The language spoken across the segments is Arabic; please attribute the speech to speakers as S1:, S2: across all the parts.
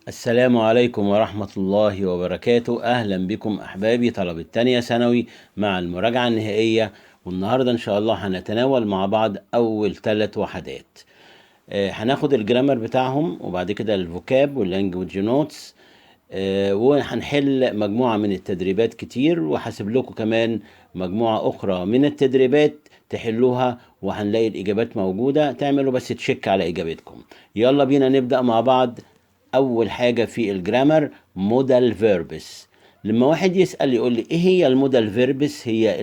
S1: السلام عليكم ورحمة الله وبركاته. أهلا بكم أحبابي طلبة تانية ثانوي مع المراجعة النهائية. والنهاردة إن شاء الله هنتناول مع بعض أول 3 وحدات. هناخد الجرامر بتاعهم وبعد كده الفوكاب واللانجوج نوتس. وهنحل مجموعة من التدريبات كتير، وهسيب لكم كمان مجموعة أخرى من التدريبات تحلوها، وهنلاقي الإجابات موجودة، تعملوا بس تشيك على إجابتكم. يلا بينا نبدأ مع بعض. أول حاجة في الجرامر مودال فيربس. لما واحد يسأل يقول لي إيه هي المودال فيربس؟ هي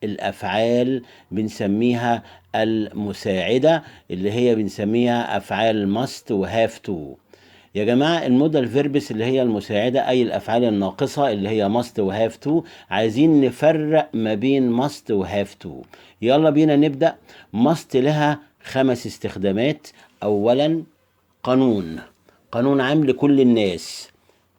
S1: الأفعال بنسميها المساعدة، اللي هي بنسميها أفعال must و have to. يا جماعة المودال فيربس اللي هي المساعدة أي الأفعال الناقصة اللي هي must و have to، عايزين نفرق ما بين must و have to. يلا بينا نبدأ. must لها 5 استخدامات. أولا قانون عام لكل الناس،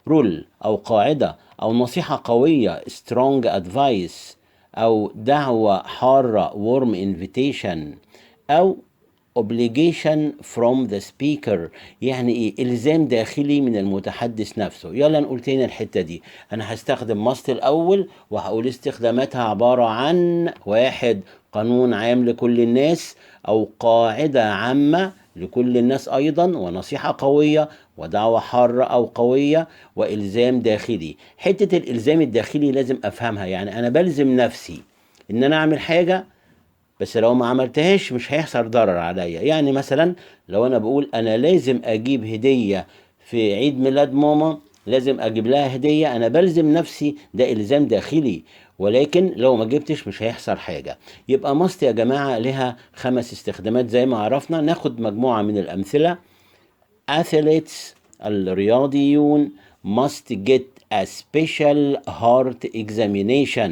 S1: رول أو قاعدة أو نصيحة قوية strong advice، أو دعوة حارة warm invitation، أو obligation from the speaker، يعني إيه؟ إلزام داخلي من المتحدث نفسه. يلا نقول تاني الحتة دي. أنا هستخدم must الأول وهقول استخداماتها عبارة عن: 1. قانون عام لكل الناس أو قاعدة عامة لكل الناس أيضا، ونصيحة قوية، ودعوة حارة أو قوية، وإلزام داخلي. حتة الإلزام الداخلي لازم أفهمها، يعني أنا بلزم نفسي إن أنا أعمل حاجة، بس لو ما عملتهاش مش هيحصل ضرر عليا. يعني مثلا لو أنا بقول أنا لازم أجيب هدية في عيد ميلاد ماما، لازم أجيب لها هدية، أنا بلزم نفسي، ده إلزام داخلي. ولكن لو ما جبتش مش هيحصل حاجة. يبقى ماست يا جماعة لها 5 استخدامات زي ما عرفنا. ناخد مجموعة من الأمثلة. athletes الرياضيون must get a special heart examination.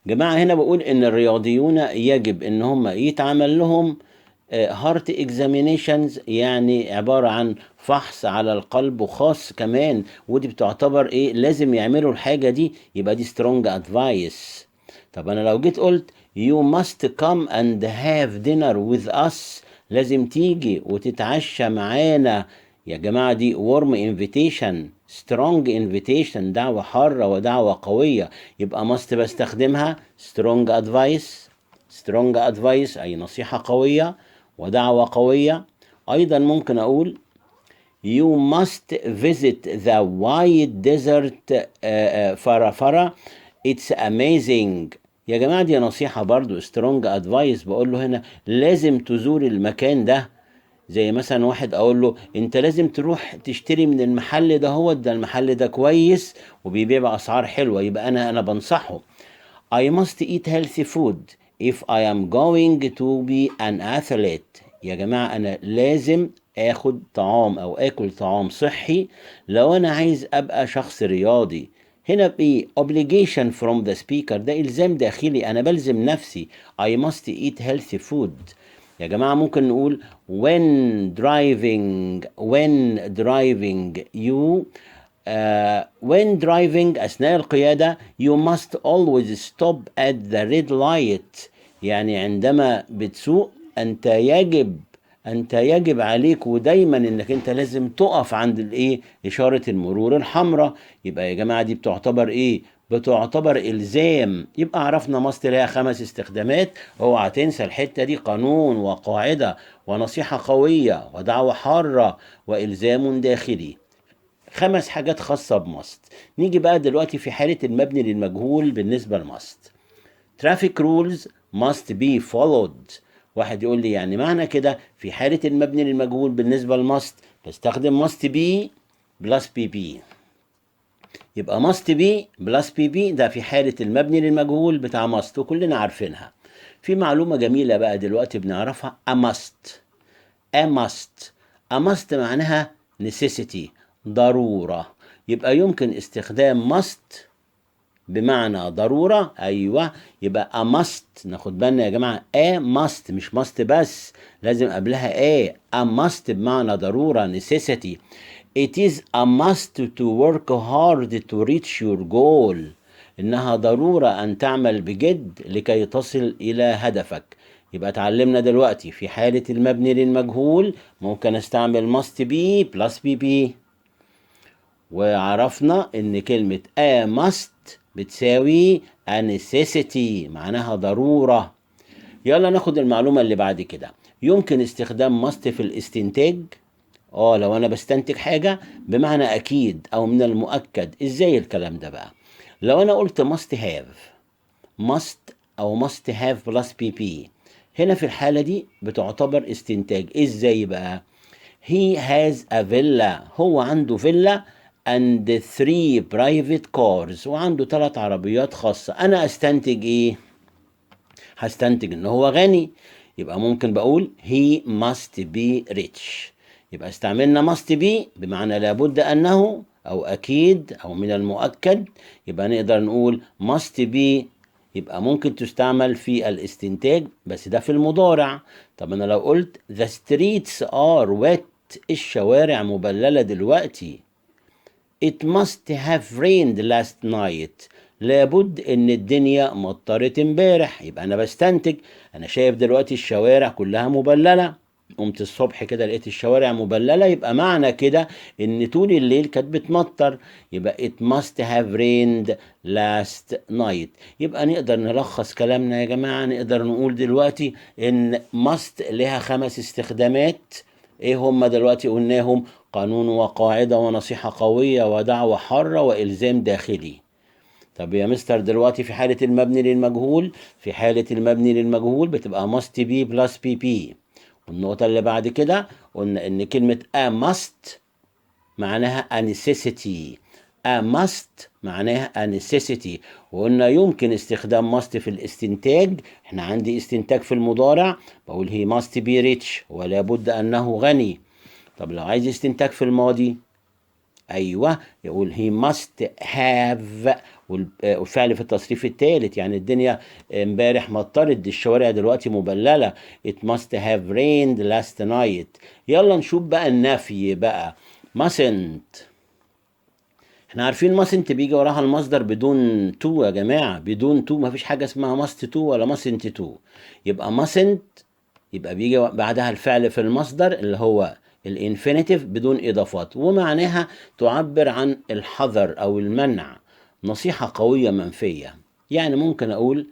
S1: جماعة هنا بقول ان الرياضيون يجب ان هم يتعمل لهم هارت اكزامينيشنز، يعني عبارة عن فحص على القلب، وخاص كمان ودي بتعتبر ايه، لازم يعملوا الحاجة دي، يبقى دي سترونج ادفايس. طب انا لو جيت قلت you must come and have dinner with us، لازم تيجي وتتعشى معانا، يا جماعة دي warm invitation strong invitation، دعوة حارة ودعوة قوية. يبقى must بستخدمها strong advice أي نصيحة قوية ودعوة قوية. أيضا ممكن أقول you must visit the white desert فرافرة it's amazing. يا جماعة دي نصيحة برضو strong advice، بقول له هنا لازم تزور المكان ده. زي مثلا واحد اقول له انت لازم تروح تشتري من المحل ده، هو ده المحل ده كويس وبيبيع باسعار حلوه، يبقى انا بنصحه. I must eat healthy food if I am going to be an athlete. يا جماعه انا لازم اخد طعام او اكل طعام صحي لو انا عايز ابقى شخص رياضي. هنا بي obligation from the speaker، ده الزام داخلي، انا بلزم نفسي. I must eat healthy food. يا جماعة ممكن نقول when driving أثناء القيادة you must always stop at the red light، يعني عندما بتسوق أنت يجب عليك ودايما إنك أنت لازم تقف عند الإيه، إشارة المرور الحمراء. يبقى يا جماعة دي بتعتبر إيه؟ بتعتبر إلزام. يبقى عرفنا ماست لها 5 استخدامات. اوعى تنسى الحتة دي: قانون وقاعدة ونصيحة قوية ودعوة حارة وإلزام داخلي. 5 حاجات خاصة بماست. نيجي بقى دلوقتي في حالة المبني للمجهول بالنسبة لماست. traffic rules must be followed. واحد يقول لي يعني معنى كده في حالة المبني للمجهول بالنسبة لماست بستخدم must be plus pp. يبقى must be plus pp ده في حالة المبني للمجهول بتاع must، وكلنا عارفينها. في معلومة جميلة بقى دلوقتي بنعرفها: a must معناها necessity، ضرورة. يبقى يمكن استخدام must بمعنى ضرورة. أيوة، يبقى a must. ناخد بالنا يا جماعة a must مش must بس، لازم قبلها a must بمعنى ضرورة necessity. It is a must to work hard to reach your goal. إنها ضرورة أن تعمل بجد لكي تصل إلى هدفك. يبقى اتعلمنا دلوقتي في حالة المبني للمجهول ممكن استعمل must be plus pp. وعرفنا ان كلمة a must بتساوي a necessity، معناها ضرورة. يلا ناخد المعلومة اللي بعد كده. يمكن استخدام must في الاستنتاج. لو انا بستنتج حاجة بمعنى اكيد او من المؤكد. ازاي الكلام ده بقى؟ لو انا قلت must او must have plus pp، هنا في الحالة دي بتعتبر استنتاج. ازاي بقى؟ he has a villa، هو عنده فيلا and 3 private cars، وعنده 3 عربيات خاصة. انا استنتج ايه؟ هستنتج ان هو غني. يبقى ممكن بقول he must be rich. يبقى استعملنا must be بمعنى لابد انه او اكيد او من المؤكد. يبقى نقدر نقول must be. يبقى ممكن تستعمل في الاستنتاج بس ده في المضارع. طب انا لو قلت the streets are wet، الشوارع مبللة دلوقتي. It must have rained last night، لابد ان الدنيا مطرت امبارح. يبقى انا بستنتج، انا شايف دلوقتي الشوارع كلها مبللة، قمت الصبح كده لقيت الشوارع مبللة، يبقى معنى كده ان طول الليل كانت بتمطر. يبقى it must have rained last night. يبقى نقدر نلخص كلامنا يا جماعة. نقدر نقول دلوقتي ان must لها 5 استخدامات. ايه هم دلوقتي؟ قلناهم: قانون وقاعدة ونصيحة قوية ودعوة حارة وإلزام داخلي. طب يا مستر دلوقتي في حالة المبني للمجهول، في حالة المبني للمجهول بتبقى must be plus pp. والنقطة اللي بعد كده قلنا إن كلمة a must معناها a necessity. a must معناها a necessity. وقلنا يمكن استخدام must في الاستنتاج. احنا عندي استنتاج في المضارع بقول he must be rich، ولا بد أنه غني. طب لو عايز استنتاج في الماضي، ايوه، يقول he must have، والفعل في التصريف الثالث. يعني الدنيا امبارح مطرت، دي الشوارع دلوقتي مبلله. it must have rained last night. يلا نشوف بقى النفي بقى. mustn't، احنا عارفين mustn't بيجي وراها المصدر بدون to يا جماعه، بدون to مفيش حاجه اسمها must to ولا mustn't to. يبقى mustn't يبقى بيجي بعدها الفعل في المصدر اللي هو الانفينيتيف بدون اضافات، ومعناها تعبر عن الحذر او المنع، نصيحة قوية منفية. يعني ممكن اقول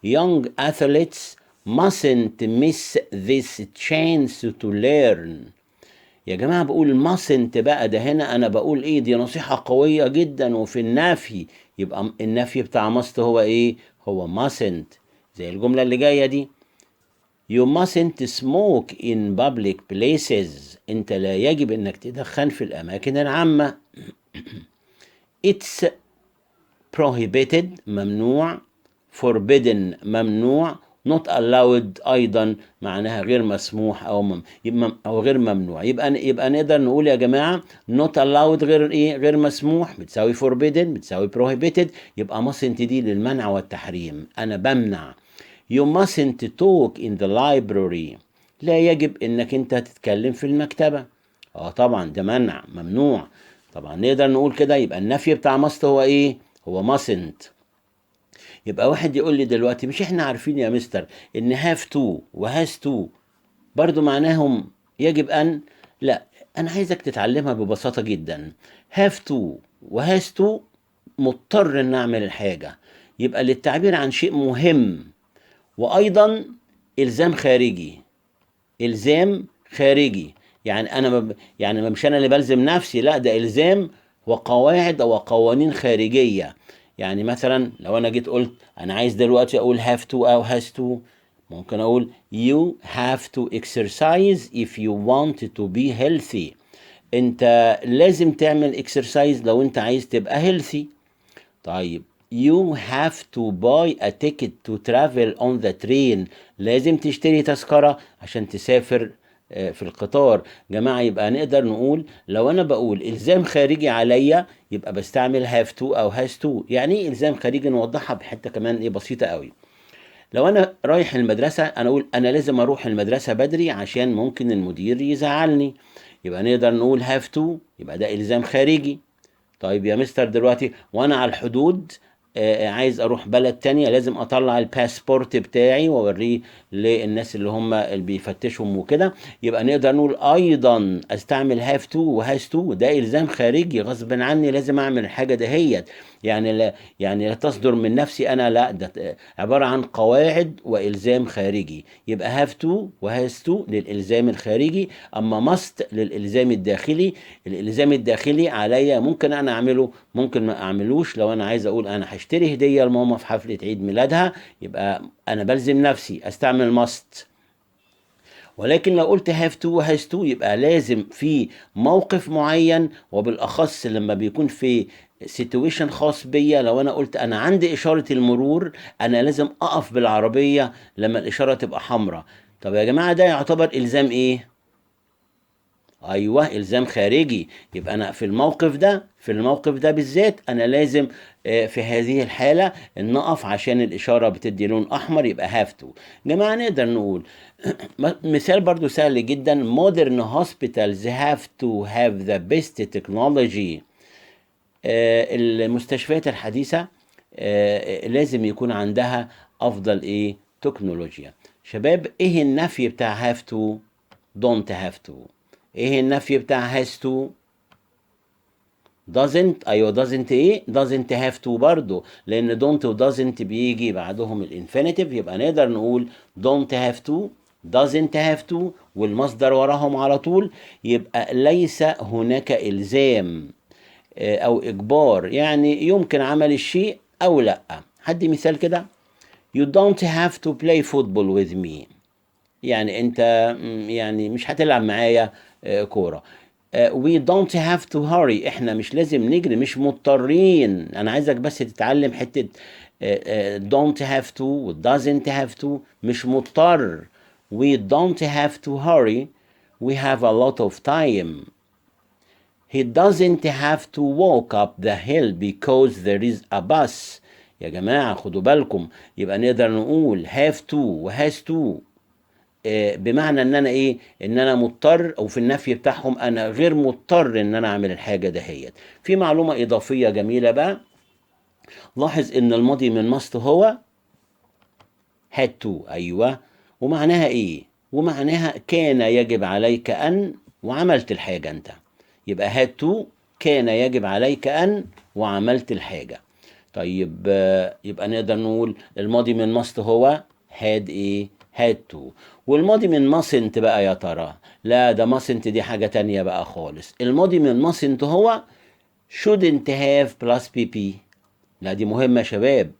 S1: young athletes mustn't miss this chance to learn. يا جماعة بقول mustn't بقى، ده هنا انا بقول ايه؟ دي نصيحة قوية جدا. وفي النفي يبقى النفي بتاع must هو ايه؟ هو mustn't. زي الجملة اللي جاية دي: You mustn't smoke in public places. انت لا يجب انك تدخن في الاماكن العامة. It's prohibited ممنوع، forbidden ممنوع، not allowed ايضا معناها غير مسموح او غير ممنوع. يبقى نقدر نقول يا جماعة not allowed غير ايه؟ غير مسموح بتساوي forbidden بتساوي prohibited. يبقى mustn't دي للمنع والتحريم، انا بمنع. You mustn't talk in the library. لا يجب انك انت تتكلم في المكتبة. طبعا ده منع ممنوع. طبعا نقدر نقول كده. يبقى النفي بتاع must هو ايه؟ هو mustn't. يبقى واحد يقول لي دلوقتي مش احنا عارفين يا مستر ان have to و has to برضو معناهم يجب ان؟ لا، انا عايزك تتعلمها ببساطة جدا. have to و has to مضطر ان اعمل الحاجة، يبقى للتعبير عن شيء مهم. وايضا الزام خارجي. الزام خارجي يعني يعني مش انا اللي بلزم نفسي، لا ده الزام وقواعد او قوانين خارجيه. يعني مثلا لو انا جيت قلت انا عايز دلوقتي اقول have to او has to، ممكن اقول you have to exercise if you want to be healthy. انت لازم تعمل exercise لو انت عايز تبقى healthy. طيب you have to buy a ticket to travel on the train. لازم تشتري تذكرة عشان تسافر في القطار. جماعة يبقى نقدر نقول لو أنا بقول إلزام خارجي عليا يبقى بستعمل have to أو has to. يعني إيه إلزام خارجي؟ نوضحها بحتة كمان إيه بسيطة قوي. لو أنا رايح المدرسة أنا أقول أنا لازم أروح المدرسة بدري عشان ممكن المدير يزعلني. يبقى نقدر نقول have to، يبقى ده إلزام خارجي. طيب يا مستر دلوقتي وانا على الحدود عايز اروح بلد تانية لازم اطلع الباسبورت بتاعي واوريه للناس اللي هم اللي بيفتشهم وكده. يبقى نقدر نقول ايضا استعمل هاف تو وهاز تو، ده الزام خارجي غصب عني لازم اعمل الحاجه دهيت. يعني لا تصدر من نفسي انا، لا ده عباره عن قواعد والزام خارجي. يبقى هاف تو وهاز تو للالزام الخارجي، اما ماست للالزام الداخلي. الالزام الداخلي عليا ممكن انا اعمله ممكن ما اعملوش. لو انا عايز اقول انا هشتري هديه لماما في حفله عيد ميلادها، يبقى انا بلزم نفسي استعمل ماست. ولكن لو قلت هاف تو وهاز تو يبقى لازم في موقف معين، وبالاخص لما بيكون في سيتويشن خاص بيا. لو انا قلت انا عندي اشاره المرور، انا لازم اقف بالعربيه لما الاشاره تبقى حمراء. طب يا جماعه ده يعتبر الزام ايه؟ ايوه الزام خارجي. يبقى انا في الموقف ده بالذات انا لازم في هذه الحاله ان اقف عشان الاشاره بتدي لون احمر، يبقى هاف تو. جماعه نقدر نقول مثال برضو سهل جدا: modern hospitals have to have the best technology. المستشفيات الحديثه لازم يكون عندها افضل ايه؟ تكنولوجيا. شباب ايه النفي بتاع have to؟ don't have to. ايه النفي بتاع has to؟ doesn't. ايوه doesn't ايه؟ doesn't have to برضو، لان don't و doesn't بيجي بعدهم الانفينيتيف. يبقى نقدر نقول don't have to، doesn't have to، والمصدر وراهم على طول. يبقى ليس هناك الزام او اجبار، يعني يمكن عمل الشيء او لا. هدي مثال كده: you don't have to play football with me. يعني انت يعني مش هتلعب معايا كوره. we don't have to hurry. احنا مش لازم نجري، مش مضطرين. انا عايزك بس تتعلم حته don't have to و doesn't have to. مش مضطر. we don't have to hurry. we have a lot of time. he doesn't have to walk up the hill because there is a bus. يا جماعة خدوا بالكم. يبقى نقدر نقول have to و has to بمعنى ان انا ايه؟ ان انا مضطر، او في النفي بتاعهم انا غير مضطر ان انا اعمل الحاجه دهيت. في معلومه اضافيه جميله بقى: لاحظ ان الماضي من must هو had to. ايوه. ومعناها ايه؟ ومعناها كان يجب عليك ان، وعملت الحاجه انت. يبقى had to كان يجب عليك ان وعملت الحاجه. طيب يبقى نقدر نقول الماضي من must هو had ايه؟ had to. والماضي من mustn't بقى يا ترى؟ لا ده mustn't دي حاجة تانية بقى خالص. الماضي من mustn't هو shouldn't have plus pp. لا دي مهمة يا شباب.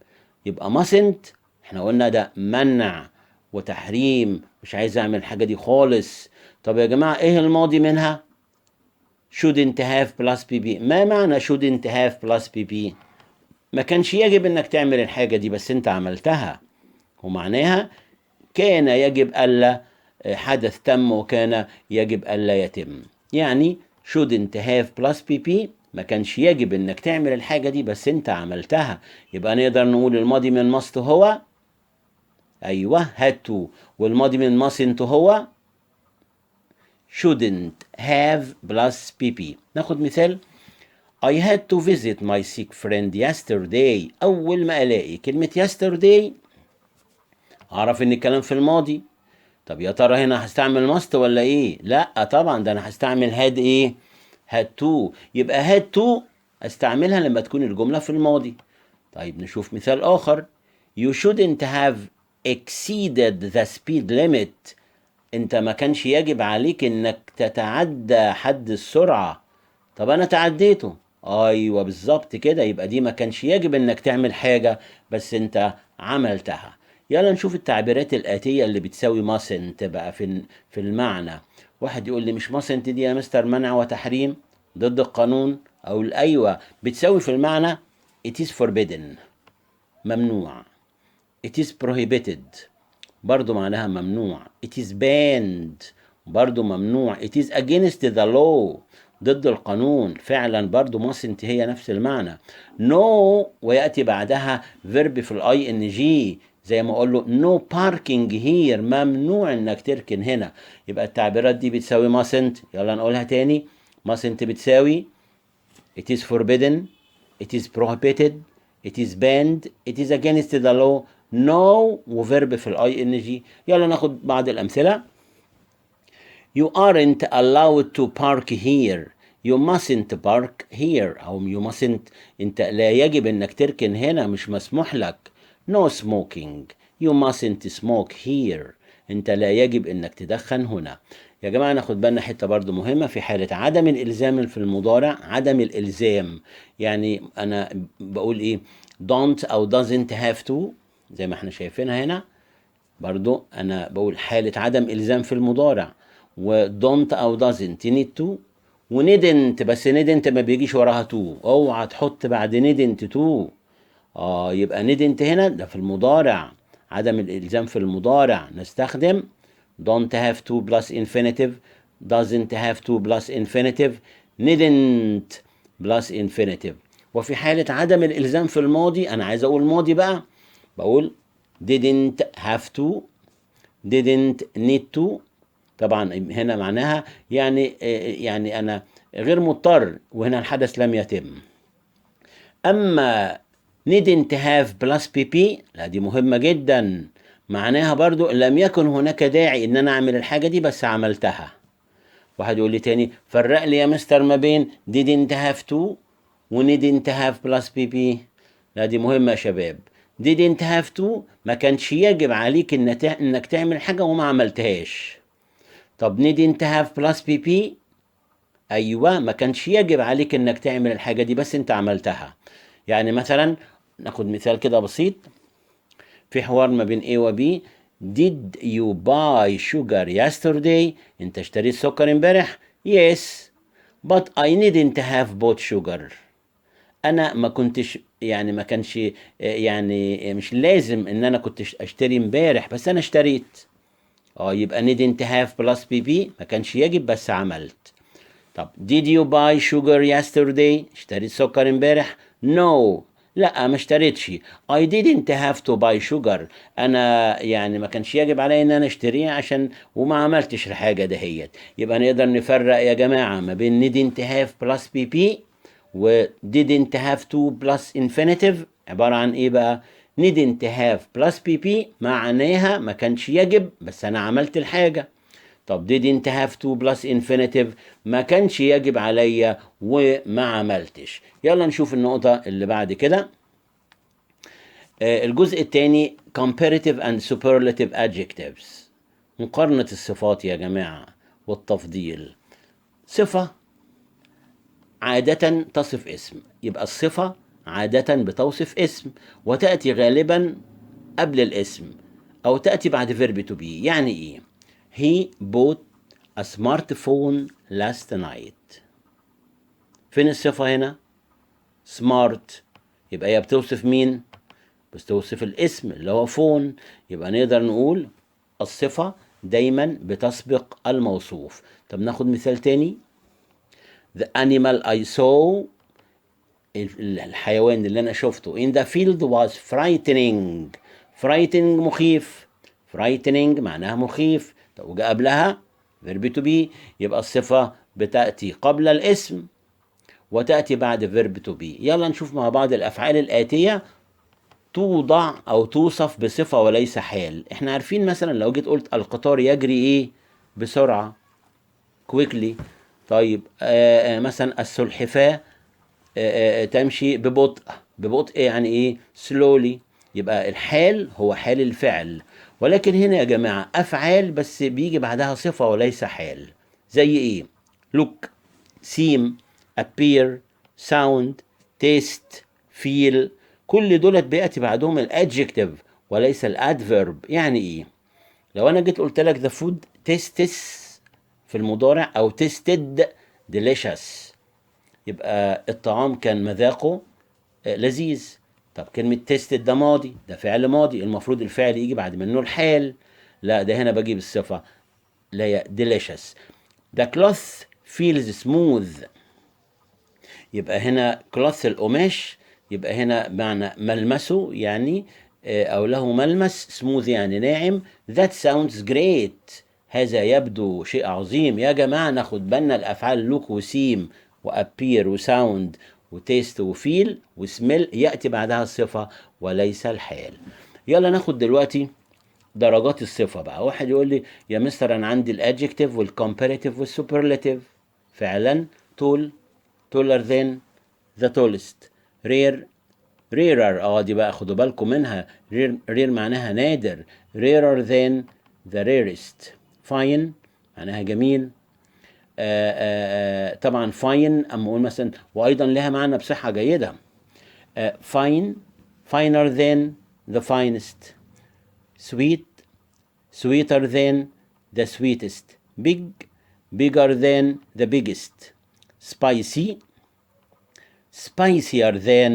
S1: يبقى mustn't احنا قلنا ده منع وتحريم، مش عايز اعمل الحاجة دي خالص. طب يا جماعة ايه الماضي منها؟ shouldn't have plus pp. ما معنى shouldn't have plus pp؟ ما كانش يجب انك تعمل الحاجة دي بس انت عملتها. ومعناها كان يجب ألا حدث تم وكان يجب ألا يتم. يعني shouldn't have plus pp ما كانش يجب انك تعمل الحاجة دي بس انت عملتها. يبقى نقدر نقول الماضي من must هو ايوه had to، والماضي من mustn't هو shouldn't have plus pp. ناخد مثال: I had to visit my sick friend yesterday. أول ما ألاقي كلمة yesterday أعرف إن الكلام في الماضي. طب يا ترى هنا هستعمل must ولا إيه؟ لأ طبعا، ده أنا هستعمل had إيه؟ had to. يبقى had to أستعملها لما تكون الجملة في الماضي. طيب نشوف مثال آخر: You shouldn't have exceeded the speed limit. أنت ما كانش يجب عليك إنك تتعدى حد السرعة. طب انا تعديته. ايوه بالظبط كده. يبقى دي ما كانش يجب انك تعمل حاجه بس انت عملتها. يلا نشوف التعبيرات الاتيه اللي بتساوي mustn't بقى في المعنى. واحد يقول لي مش mustn't دي يا مستر منع وتحريم ضد القانون؟ او ايوه بتساوي في المعنى it is forbidden ممنوع. it is prohibited برضو معناها ممنوع. it is banned برضو ممنوع. it is against the law ضد القانون. فعلا برضو mustn't هي نفس المعنى. no ويأتي بعدها verb في الاي ان جي، زي ما اقول له no parking here ممنوع انك تركن هنا. يبقى التعبيرات دي بتساوي mustn't. يلا نقولها تاني: mustn't بتساوي it is forbidden، it is prohibited، it is banned, it is against the law, no وفيرب في الاي ان جي. يلا ناخد بعض الامثله. You aren't allowed to park here. You mustn't park here. أو you mustn't. أنت لا يجب أنك تركن هنا، مش مسموح لك. No smoking. You mustn't smoke here. أنت لا يجب أنك تدخن هنا. يا جماعة ناخد بالنا حتة برضو مهمة في حالة عدم الإلزام في المضارع. عدم الإلزام يعني أنا بقول إيه؟ don't أو doesn't have to زي ما احنا شايفينها هنا. برضو أنا بقول حالة عدم إلزام في المضارع، و don't أو doesn't need to، و didn't. بس didn't ما بيجيش وراها to، اوعى تحط بعد didn't to. يبقى didn't هنا ده في المضارع، عدم الإلزام في المضارع نستخدم don't have to plus infinitive، doesn't have to plus infinitive، didn't plus infinitive. وفي حالة عدم الإلزام في الماضي أنا عايز أقول ماضي بقى، بقول didn't have to، didn't need to. طبعا هنا معناها يعني أنا غير مضطر، وهنا الحدث لم يتم. أما didn't have plus pp لا دي مهمة جدا، معناها برضو لم يكن هناك داعي إن أنا أعمل الحاجة دي بس عملتها. واحد يقول لي تاني فرق لي يا مستر ما بين didn't have to و didn't have plus pp. لا دي مهمة يا شباب. didn't have to ما كانش يجب عليك إنك تعمل حاجة وما عملتهاش. طب didn't have plus pp أيوة ما كانش يجب عليك إنك تعمل الحاجة دي بس أنت عملتها. يعني مثلا ناخد مثال كده بسيط في حوار ما بين A و B. Did you buy sugar yesterday؟ أنت اشتريت سكر امبارح؟ Yes but I didn't have bought sugar. أنا ما كنتش يعني ما كانش يعني مش لازم إن أنا كنت أشتري امبارح بس أنا اشتريت. يبقى didn't have plus pp ما كانش يجب بس عملت. طب did you buy sugar yesterday؟ اشتريت سكر امبارح؟ No لا ما اشتريتش. I didn't have to buy sugar. انا يعني ما كانش يجب علي ان انا اشتريه عشان وما عملتش الحاجة دهيت. يبقى نقدر نفرق يا جماعة ما بين didn't have plus pp و didn't have to plus infinitive. عبارة عن ايه بقى؟ didn't have plus pp معناها ما كانش يجب بس انا عملت الحاجة. طب didn't have to plus infinitive ما كانش يجب عليا وما عملتش. يلا نشوف النقطة اللي بعد كده. الجزء الثاني comparative and superlative adjectives. مقارنة الصفات يا جماعة والتفضيل. صفة عادة تصف اسم، يبقى الصفة عادة بتوصف اسم وتأتي غالبا قبل الاسم أو تأتي بعد verb to be. يعني إيه؟ He bought a smartphone last night. فين الصفة هنا؟ smart. يبقى هي بتوصف مين؟ بتوصف الاسم اللي هو فون. يبقى نقدر نقول الصفة دايما بتسبق الموصوف. طب ناخد مثال تاني. The animal I saw الحيوان اللي أنا شفته in the field was frightening. frightening مخيف. frightening معناها مخيف. طب وجاء قبلها verb to be يبقى الصفة بتأتي قبل الاسم وتأتي بعد verb to be. يلا نشوف مع بعض الأفعال الآتية توضع أو توصف بصفة وليس حال. احنا عارفين مثلا لو جيت قلت القطار يجري ايه؟ بسرعة quickly. طيب مثلا السلحفاة تمشي ببطء. ببطء يعني ايه؟ slowly. يبقى الحال هو حال الفعل. ولكن هنا يا جماعة أفعال بس بيجي بعدها صفة وليس حال. زي ايه؟ look، seem، appear، sound، taste، feel. كل دولت بيأتي بعدهم الادجكتيف وليس الادفيرب. يعني ايه؟ لو انا جيت قلت لك the food tastes في المضارع او tasted delicious يبقى الطعام كان مذاقه لذيذ. طب كلمة tasted ده ماضي، ده فعل ماضي، المفروض الفعل يجي بعد منه الحال. لا ده هنا بجيب الصفة لا هي delicious. The cloth feels smooth. يبقى هنا cloth القماش يبقى هنا معنى ملمسه يعني أو له ملمس. smooth يعني ناعم. that sounds great. هذا يبدو شيء عظيم. يا جماعة ناخد بالنا الأفعال look وسيم وappear وsound وتيست وفيل وسميل يأتي بعدها الصفة وليس الحال. يلا ناخد دلوقتي درجات الصفة بقى. واحد يقول لي يا مستر أنا عندي الادجكتيف والكومباريتيف والسوبرلاتيف. فعلا tall taller than the tallest. rare rarer دي بقى خدوا بالكم منها. rare معناها نادر. rarer than the rarest. fine معناها جميل. طبعا fine اما اقول مثلا وايضا لها معنى بصحة جيدة. fine finer than the finest. sweet sweeter than the sweetest. big bigger than the biggest. spicy spicier than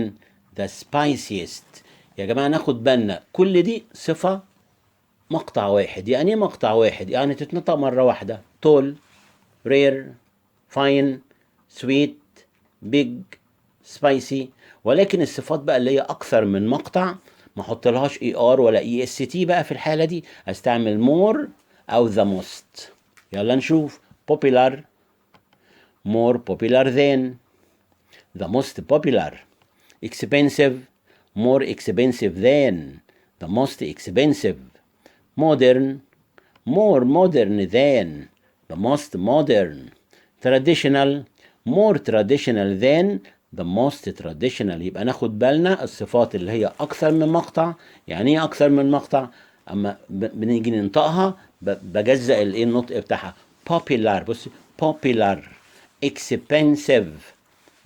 S1: the spiciest. يا جماعة ناخد بالنا كل دي صفة مقطع واحد. يعني ايه مقطع واحد؟ يعني تتنطق مرة واحدة. tall rare fine sweet big spicy. ولكن الصفات بقى اللي هي اكثر من مقطع ما احط لهاش اي ار ولا اي اس تي. بقى في الحالة دي استعمل more او the most. يلا نشوف. popular more popular than the most popular. expensive more expensive than the most expensive. modern more modern than the most modern. traditional more traditional than the most traditional. يبقى ناخد بالنا الصفات اللي هي أكثر من مقطع. يعني إيه أكثر من مقطع؟ أما بنيجي ننطقها بجزأ الإيه النطق بتاعها. popular بص popular expensive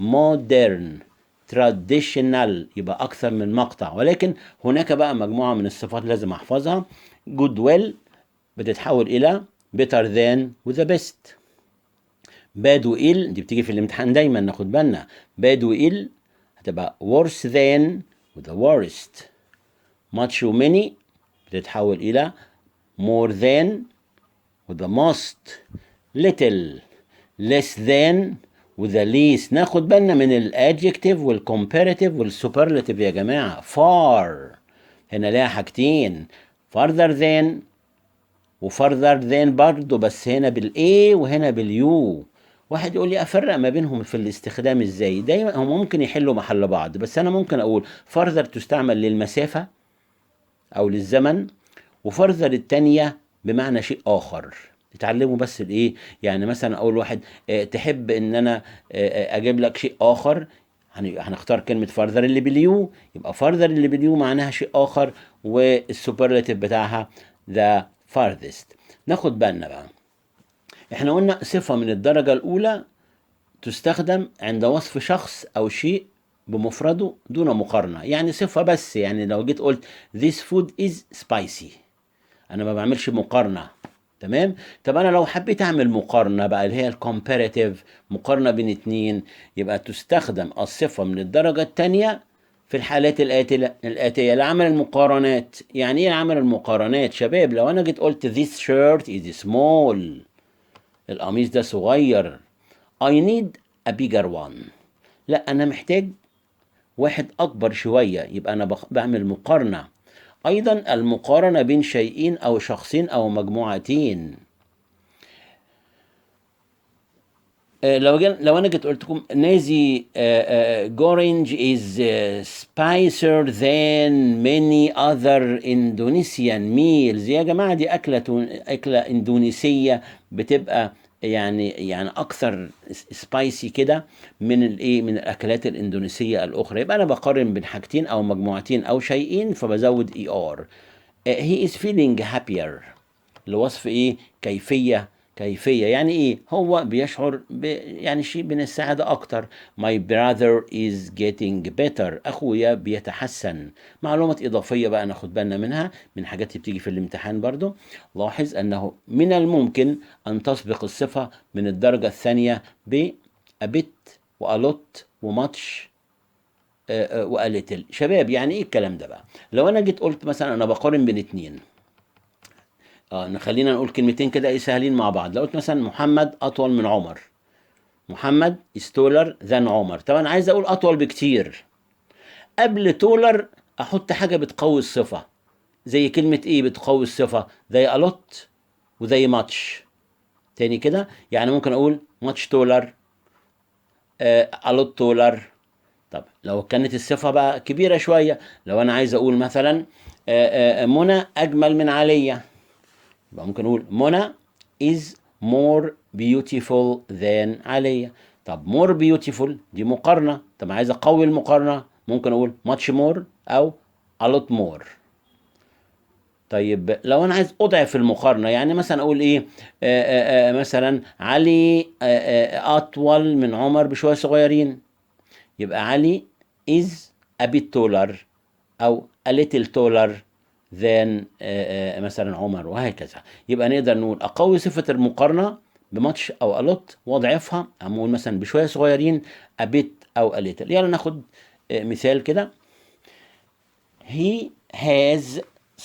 S1: modern traditional. يبقى أكثر من مقطع. ولكن هناك بقى مجموعة من الصفات لازم أحفظها. good well بتتحول إلى better than و the best. bad و ill دي بتيجي في الامتحان دايما ناخد بالنا. bad و ill هتبقى worse than و the worst. much و many بتتحول إلى more than و the most. little less than و the least. ناخد بالنا من الادجكتيف والcomparative والsuperlative يا جماعة. far هنا لها حاجتين. farther than و farther than برضو بس هنا بالاي وهنا باليو. واحد يقول لي افرق ما بينهم في الاستخدام ازاي؟ دايما هم ممكن يحلوا محل بعض. بس انا ممكن اقول farther تستعمل للمسافة او للزمن وfarther التانية بمعنى شيء اخر. تتعلموا بس الايه. يعني مثلا اقول واحد تحب ان انا اجيب لك شيء اخر. هنختار كلمة farther اللي باليو. يبقى farther اللي باليو معناها شيء اخر والسوبرلاتيف بتاعها the farthest. ناخد بالنا بقى. احنا قلنا صفة من الدرجة الأولى تستخدم عند وصف شخص أو شيء بمفرده دون مقارنة. يعني صفة بس. يعني لو جيت قلت this food is spicy أنا ما بعملش مقارنة. تمام. طب أنا لو حبيت أعمل مقارنة بقى اللي هي الكومباريتيف مقارنة بين اتنين يبقى تستخدم الصفة من الدرجة التانية في الحالات الآتية لعمل المقارنات. يعني إيه عمل المقارنات شباب؟ لو أنا جيت قلت this shirt is small القميص ده صغير. I need a bigger one لا أنا محتاج واحد أكبر شوية. يبقى أنا بعمل مقارنة. أيضا المقارنة بين شيئين أو شخصين أو مجموعتين. لو انا جيت قلت لكم نازي جورينج is spicier than many other Indonesian meals. يا جماعه دي اكله اندونيسيه بتبقى يعني اكثر سبايسي كده من الايه من الاكلات الاندونيسيه الاخرى. يبقى انا بقارن بين حاجتين او مجموعتين او شيئين فبزود اي ار. he is feeling happier لوصف ايه كيفية. يعني ايه؟ هو بيشعر يعني شيء من السعادة اكتر. my brother is getting better اخويا بيتحسن. معلومات اضافية بقى ناخد بالنا منها من حاجات اللي بتيجي في الامتحان برضو. لاحظ انه من الممكن ان تسبق الصفة من الدرجة الثانية ب a bit و a lot و much و a little. شباب يعني ايه الكلام ده بقى؟ لو انا جيت قلت مثلا انا بقارن بين اتنين خلينا نقول كلمتين كده ايه سهلين مع بعض. لو قلت مثلا محمد اطول من عمر. محمد is taller than عمر. طبعا انا عايز اقول اطول بكتير. قبل taller احط حاجه بتقوي الصفه. زي كلمه ايه بتقوي الصفه؟ زي a lot وزي much. تاني كده يعني ممكن اقول much taller a lot taller طب لو كانت الصفة بقى كبيرة شوية، لو أنا عايز أقول مثلا منى أجمل من عليا، يبقى ممكن أقول منى is more beautiful than عليا. طب more beautiful دي مقارنة، طب عايز أقوي المقارنة ممكن أقول much more أو a lot more. طيب لو انا عايز اضعف المقارنه، يعني مثلا اقول ايه، مثلا علي اطول من عمر بشويه صغيرين، يبقى علي is a bit taller او a little taller than مثلا عمر، وهكذا. يبقى نقدر نقول اقوي صفه المقارنه بماتش او a lot، واضعفها اقول مثلا بشويه صغيرين a bit او a little. يلا ناخد مثال كده. he has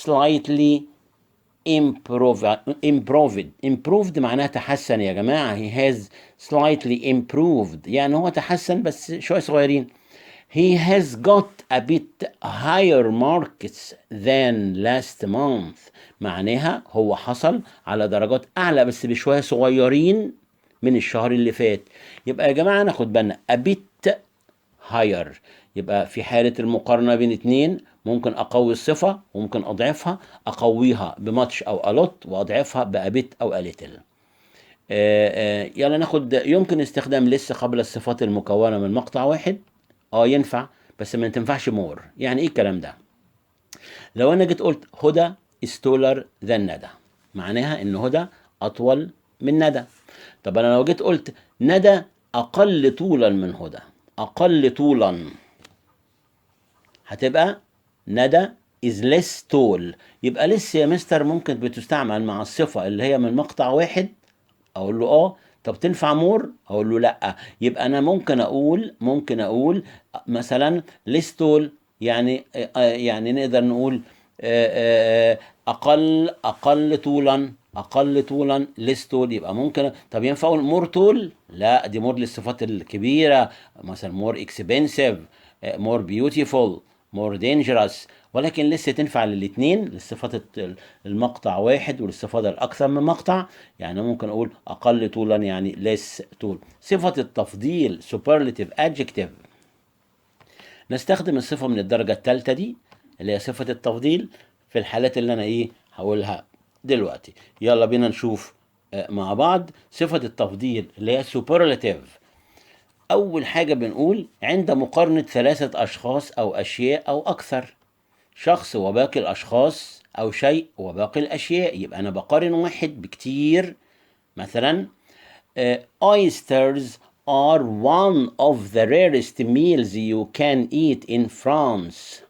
S1: slightly improved معناها تحسن يا جماعة. he has slightly improved يعني هو تحسن بس شوية صغيرين. he has got a bit higher marks than last month معناها هو حصل على درجات أعلى بس بشوية صغيرين من الشهر اللي فات. يبقى يا جماعة ناخد بالنا a bit higher، يبقى في حالة المقارنة بين اتنين ممكن أقوي الصفة وممكن أضعفها، أقويها بماتش أو ألوت وأضعفها بأبيت أو أليتل. يلا ناخد يمكن استخدام لسه قبل الصفات المكونة من مقطع واحد. ينفع بس ما تنفعش مور. يعني ايه الكلام ده؟ لو انا جيت قلت هدى is taller than ندى، معناها ان هدى اطول من ندى. طب انا لو جيت قلت ندى اقل طولا من هدى، اقل طولا هتبقى ندى is less tall. يبقى لسه يا مستر ممكن بتستعمل مع الصفة اللي هي من مقطع واحد، اقول له طب تنفع مور، اقول له لا. يبقى انا ممكن اقول مثلا less tall، يعني يعني نقدر نقول اقل طولا less tall. يبقى ممكن، طب ينفع اقول مور طول؟ لا، دي مور للصفات الكبيرة، مثلا مور اكسبنسيف، مور بيوتيفول، مور دينجرس. ولكن لسه تنفع للاثنين، للصفات المقطع واحد وللصفات الاكثر من مقطع. يعني ممكن اقول اقل طولا يعني less طول. صفة التفضيل superlative adjective، نستخدم الصفة من الدرجة الثالثة دي اللي هي صفة التفضيل في الحالات اللي انا هقولها دلوقتي. يلا بينا نشوف مع بعض صفة التفضيل اللي هي superlative. أول حاجة بنقول عند مقارنة ثلاثة أشخاص أو أشياء أو أكثر، شخص وباقي الأشخاص أو شيء وباقي الأشياء. يبقى أنا بقارن واحد بكتير. مثلا oysters are one of the rarest meals you can eat in France.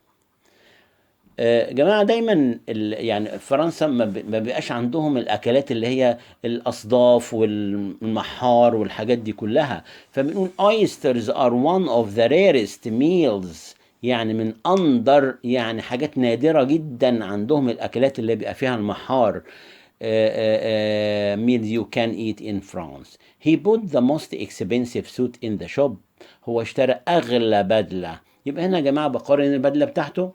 S1: جماعة دايما يعني فرنسا ما بيبقاش عندهم الأكلات اللي هي الأصداف والمحار والحاجات دي كلها، فبنقول oysters are one of the rarest meals، يعني من أندر، يعني حاجات نادرة جدا عندهم الأكلات اللي بيبقى فيها المحار. meals you can eat in France. He bought the most expensive suit in the shop. هو اشترى أغلى بدلة. يبقى هنا يا جماعة بقارن البدلة بتاعته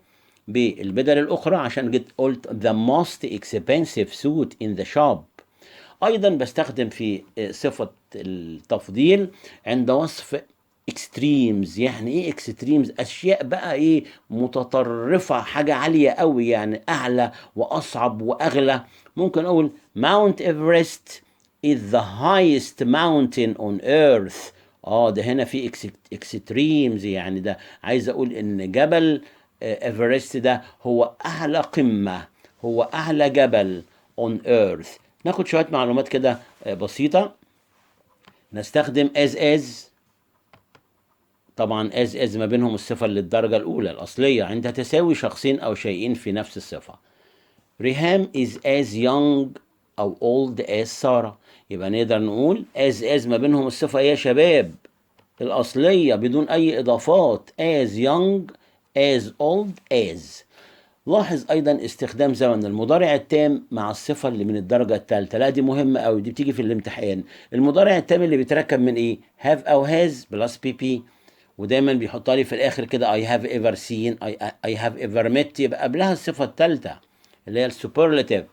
S1: بالبدل الأخرى عشان جيت قلت the most expensive suit in the shop. أيضا بستخدم في صفة التفضيل عند وصف extremes. يعني ايه extremes؟ أشياء بقى متطرفة، حاجة عالية قوي، يعني أعلى وأصعب وأغلى. ممكن أقول Mount Everest is the highest mountain on earth. ده هنا في extremes، يعني ده عايز أقول إن جبل ايفرست ده هو اعلى قمة، هو اعلى جبل on earth. ناخد شوية معلومات كده بسيطة. نستخدم as طبعا as ما بينهم الصفة للدرجة الأولى الأصلية عند تساوي شخصين أو شيئين في نفس الصفة. ريهام is as young أو old as سارة. يبقى نقدر نقول as ما بينهم الصفة يا شباب الأصلية بدون أي إضافات، as young as old as. لاحظ أيضا استخدام زمن المضارع التام مع الصفة اللي من الدرجة الثالثة. لا دي مهمة أوي، دي بتيجي في الامتحان. المضارع التام اللي بيتركب من إيه؟ have أو has بلس بي بي، ودايما بيحطها لي في الآخر كده I have ever seen، I have ever met، يبقى قبلها الصفة الثالثة اللي هي السوبرلاتيف.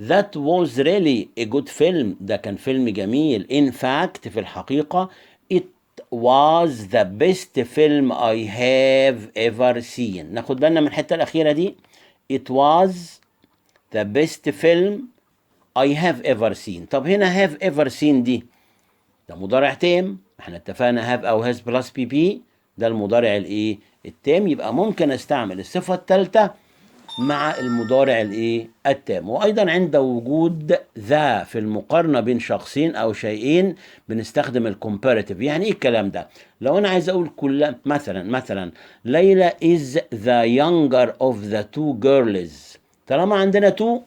S1: That was really a good film، ده كان فيلم جميل. In fact في الحقيقة it was the best film I have ever seen. ناخد بالنا من الحتة الأخيرة دي. It was the best film I have ever seen. طب هنا have ever seen دي ده مضارع تام، احنا اتفقنا have أو has plus pp ده المضارع الايه التام، يبقى ممكن استعمل الصفة الثالثة مع المضارع الايه التام. وايضا عند وجود ذا في المقارنه بين شخصين او شيئين بنستخدم الكومباريتيف. يعني ايه الكلام ده؟ لو انا عايز اقول مثلا ليلى is the younger of the two girls، طالما عندنا two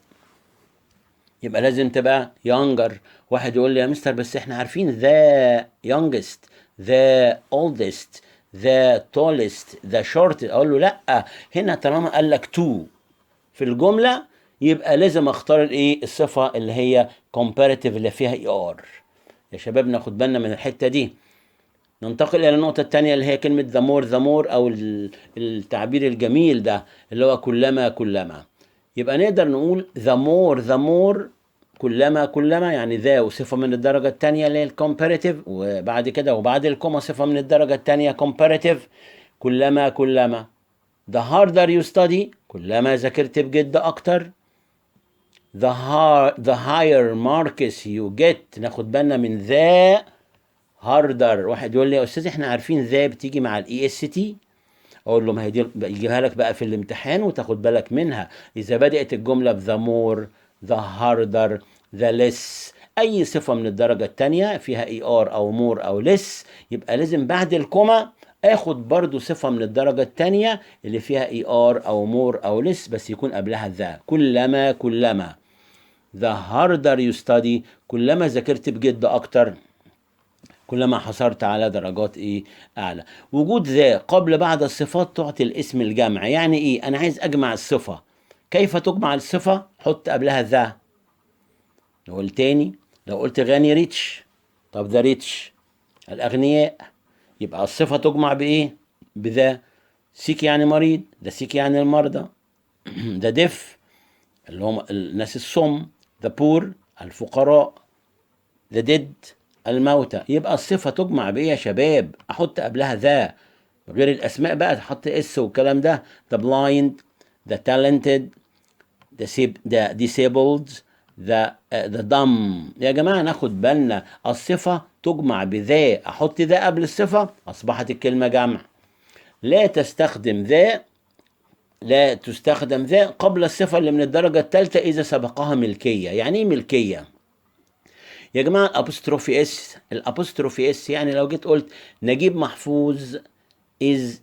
S1: يبقى لازم تبقى younger. واحد يقول لي يا مستر بس احنا عارفين the youngest the oldest the tallest the shortest، اقول له لا، هنا طالما قال لك two في الجملة يبقى لازم اختار الايه الصفة اللي هي comparative اللي فيها ER. يا شباب ناخد بالنا من الحتة دي. ننتقل الى النقطة الثانية اللي هي كلمة the more او التعبير الجميل ده اللي هو كلما. يبقى نقدر نقول the more كلما يعني ذا وصفة من الدرجة الثانية اللي هي الكومباريتيف، وبعد كده وبعد الكوما صفة من الدرجة الثانية كومباريتيف. كلما the harder you study كلما ذاكرت بجد أكتر. the higher marks you get. ناخد بالنا من ذا harder. واحد يقول لي يا أستاذ احنا عارفين ذا بتيجي مع الاي اس تي، أقول له ما هي دي يجيبها لك بقى في الامتحان وتاخد بالك منها. إذا بدأت الجملة ب the more the harder the less أي صفة من الدرجة الثانية فيها ER أو more أو less يبقى لازم بعد الكوما اخد برضو صفة من الدرجة الثانية اللي فيها ER او more او less بس يكون قبلها ذا. كلما the harder you study كلما ذاكرت بجد اكتر كلما حصلت على درجات ايه اعلى. وجود ذا قبل بعد الصفات تعطي الاسم الجمع. يعني ايه؟ انا عايز اجمع الصفة. كيف تجمع الصفة؟ حط قبلها ذا. نقول تاني، لو قلت غني ريتش، طب ذا ريتش الاغنياء، يبقى الصفة تجمع بإيه؟ بذا. سيك يعني مريض، ده سيك يعني المرضى. ده ديف اللي هم الناس الصم. ده بور الفقراء. ده ديد الموتى. يبقى الصفة تجمع بإيه يا شباب؟ أحط قبلها ذا. غير الأسماء بقى تحط اس والكلام ده. ده بلايند، ده تالنتد، ده disabled، ده dumb. يا جماعة ناخد بالنا الصفة تجمع بذا. أحط ذا قبل الصفة أصبحت الكلمة جمع. لا تستخدم ذا قبل الصفة اللي من الدرجة الثالثة إذا سبقها ملكية. يعني إيه ملكية؟ يا جماعة الأبوستروفي اس يعني لو جيت قلت نجيب محفوظ is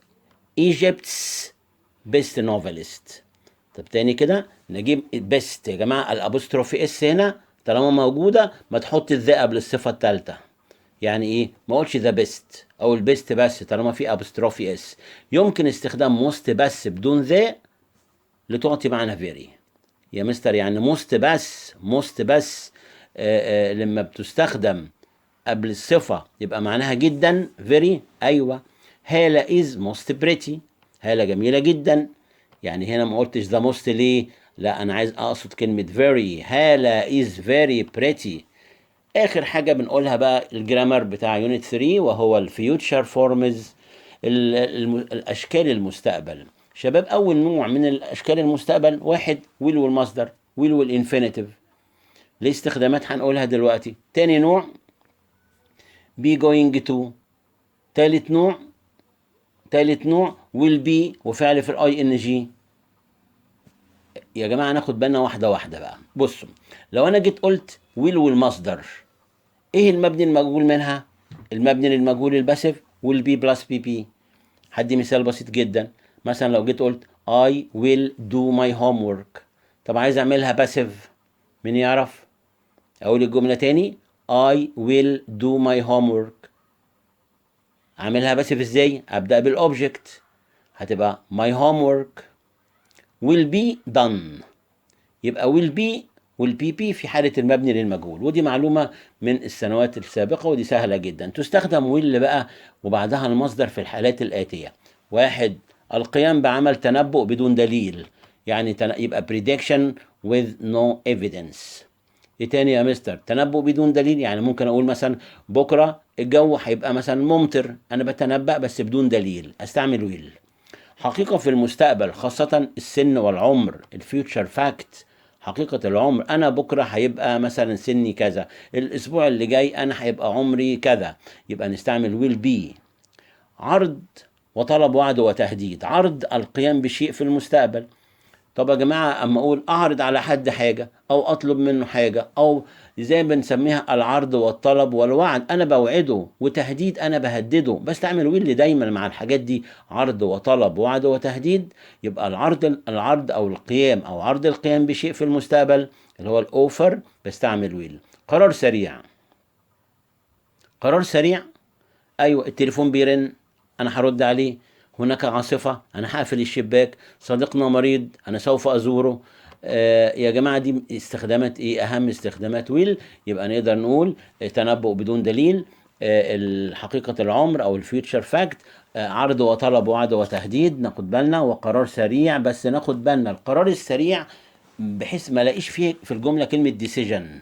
S1: Egypt's best novelist. طب تاني كده نجيب بيست. يا جماعة الأبوستروفي اس هنا طالما موجودة ما تحط الذا قبل الصفة الثالثة. يعني ايه؟ ما اقولش ذا بيست او البيست بس طالما في ابوستروفي اس. يمكن استخدام موست بس بدون ذا لتعطي معنى فيري. يا مستر يعني موست بس لما بتستخدم قبل الصفة يبقى معناها جدا فيري. ايوه. هالة از موست بريتي، هالة جميلة جدا. يعني هنا ما قلتش ذا موست ليه؟ لا انا عايز اقصد كلمة فيري. هالة از فيري بريتي. اخر حاجة بنقولها بقى الجرامر بتاع يونت 3 وهو الفيوتشر فورمز، الاشكال المستقبل. شباب اول نوع من الاشكال المستقبل واحد ويل والمصدر، ويل والانفينيتيف. ليه استخدامات هنقولها دلوقتي. تاني نوع be going to. تالت نوع will be وفعل في الاي ان جي. يا جماعة ناخد بالنا واحدة بقى. بصوا لو انا جيت قلت will والمصدر، ايه المبني المجهول منها؟ المبني للمجهول الباسيف والبي بلس بي بي. هدي مثال بسيط جدا. مثلا لو جيت قلت I will do my homework، طب عايز اعملها باسيف، مين يعرف؟ اقول الجملة تاني I will do my homework. اعملها باسيف ازاي؟ ابدأ بالاوبجكت هتبقى my homework will be done. يبقى will be والبي بي في حالة المبني للمجهول، ودي معلومة من السنوات السابقة ودي سهلة جدا. تستخدم will بقى وبعدها المصدر في الحالات الآتية. واحد القيام بعمل تنبؤ بدون دليل، يعني يبقى prediction with no evidence. ايه تاني يا مستر؟ تنبؤ بدون دليل، يعني ممكن اقول مثلا بكره الجو هيبقى مثلا ممطر، انا بتنبأ بس بدون دليل، استعمل ويل. حقيقة في المستقبل خاصة السن والعمر، الفيوتشر فاكت، حقيقة العمر، أنا بكرة هيبقى مثلا سني كذا، الأسبوع اللي جاي أنا هيبقى عمري كذا، يبقى نستعمل will be. عرض وطلب وعد وتهديد، عرض القيام بشيء في المستقبل. طب يا جماعة أما أقول أعرض على حد حاجة أو أطلب منه حاجة، أو زي ما بنسميها العرض والطلب والوعد، أنا بوعده، وتهديد أنا بهدده، بستعمل ويل دايما مع الحاجات دي، عرض وطلب وعد وتهديد. يبقى العرض أو القيام أو عرض القيام بشيء في المستقبل اللي هو الأوفر، بستعمل ويل. قرار سريع، قرار سريع، ايوه التليفون بيرن انا هرد عليه، هناك عاصفة انا هقفل الشباك، صديقنا مريض انا سوف ازوره. يا جماعة دي استخدامات ايه؟ اهم استخدامات ويل. يبقى نقدر نقول تنبؤ بدون دليل، حقيقة العمر او الفيوتشر فاكت، عرض وطلب وعد وتهديد ناخد بالنا، وقرار سريع. بس ناخد بالنا القرار السريع بحيث ما الاقيش فيه في الجملة كلمة ديسيجن،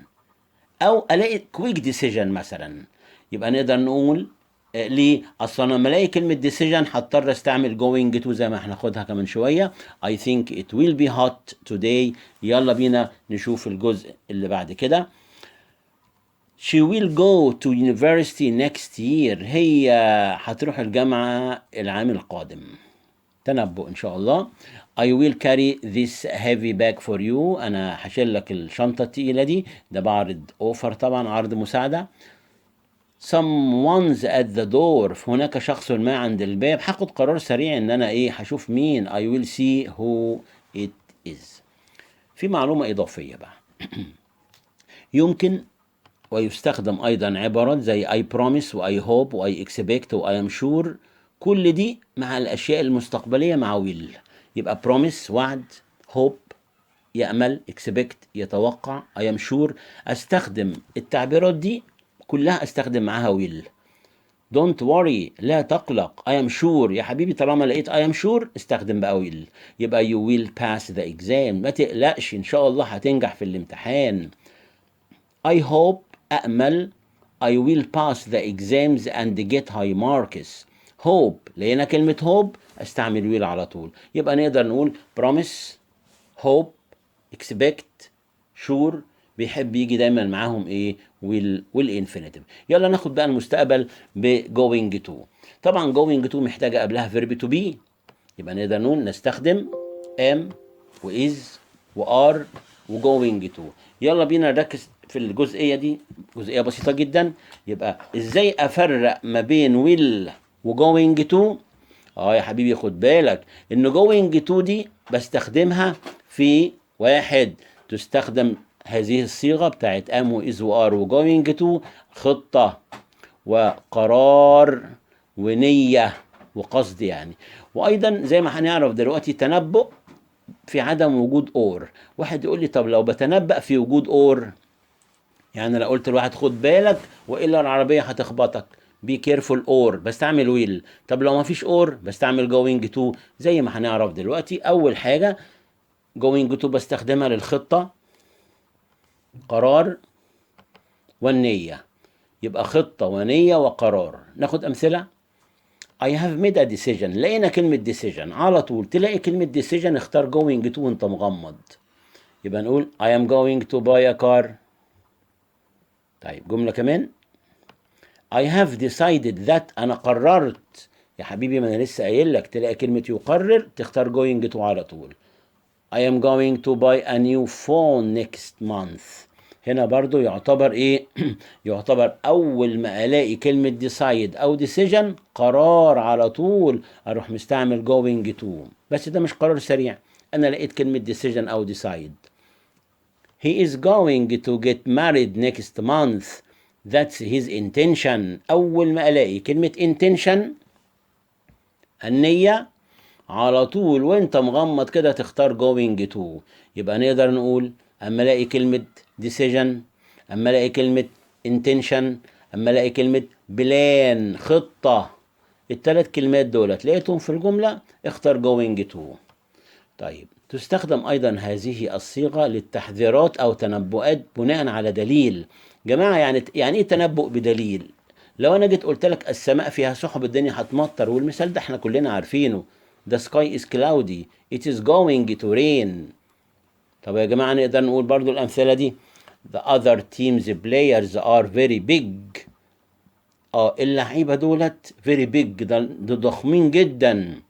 S1: او الاقي كويك ديسيجن مثلا. يبقى نقدر نقول ليه؟ اصلا لما الاقي كلمه ديسيجن هضطر استعمل going to زي ما هناخدها كمان شويه. I think it will be hot today. يلا بينا نشوف الجزء اللي بعد كده. She will go to university next year. هي هتروح الجامعه العام القادم. تنبؤ ان شاء الله. I will carry this heavy bag for you. انا هشيل لك الشنطه التقيله دي. ده بعرض اوفر طبعا، عرض مساعده. Someone's at the door. هناك شخص ما عند الباب. هاخد قرار سريع ان انا ايه؟ هشوف مين. I will see who it is. في معلومة اضافية بقى. يمكن ويستخدم ايضا عبارات زي I promise و I hope و I expect و I am sure. كل دي مع الاشياء المستقبلية مع will. يبقى promise وعد، hope يأمل، expect يتوقع، I am sure. استخدم التعبيرات دي كلها استخدم معاها will. Don't worry لا تقلق. I am sure يا حبيبي، طالما لقيت I am sure استخدم بقى will. يبقى you will pass the exam. ما تقلقش إن شاء الله هتنجح في الامتحان. I hope أأمل I will pass the exams and get high marks. hope لقينا كلمة hope استعمل will على طول. يبقى نقدر نقول promise، hope، expect، sure، بيحب يجي دايما معاهم ايه؟ والانفينيتيف. يلا ناخد بقى المستقبل going to. طبعا going to محتاجه قبلها verb to be. يبقى نقدر نقول نستخدم am و is و are و going to. يلا بينا نركز في الجزئيه دي، جزئيه بسيطه جدا. يبقى ازاي افرق ما بين will و going to؟ يا حبيبي خد بالك ان going to دي بستخدمها في واحد، تستخدم هذه الصيغة بتاعت am و is و are و going to خطة وقرار ونية وقصد يعني. وأيضا زي ما هنعرف دلوقتي تنبؤ في عدم وجود or. واحد يقول لي طب لو بتنبأ في وجود or، يعني لو قلت لواحد خد بالك وإلا العربية هتخبطك be careful or، بستعمل will. طب لو ما فيش or بستعمل going to زي ما هنعرف دلوقتي. أول حاجة going to بستخدمها للخطة، قرار والنية. يبقى خطة ونية وقرار. ناخد أمثلة. I have made a decision. لقينا كلمة decision على طول تلاقي كلمة decision اختار going to وانت مغمض. يبقى نقول I am going to buy a car. طيب جملة كمان. I have decided that. أنا قررت. يا حبيبي ما أنا لسه قايل لك تلاقي كلمة يقرر تختار going to على طول. I am going to buy a new phone next month. هنا برضو يعتبر ايه؟ يعتبر اول ما الاقي كلمة decide او decision قرار على طول اروح مستعمل going to. بس ده مش قرار سريع، انا لقيت كلمة decision او decide. He is going to get married next month. That's his intention. اول ما الاقي كلمة intention النية على طول وانت مغمض كده تختار going to. يبقى نقدر نقول اما الاقي كلمة decision، اما الاقي كلمة intention، اما الاقي كلمة plan خطة، الثلاث كلمات دولت لقيتهم في الجملة اختار going to. طيب تستخدم أيضا هذه الصيغة للتحذيرات أو تنبؤات بناء على دليل. جماعة يعني إيه تنبؤ بدليل؟ لو أنا جيت قلت لك السماء فيها سحب الدنيا هتمطر، والمثال ده احنا كلنا عارفينه. The sky is cloudy. It is going to rain. طب يا جماعة نقدر نقول برضو الأمثلة دي. The other team's players are very big. اللعيبة دولت very big، ده ضخمين جدا.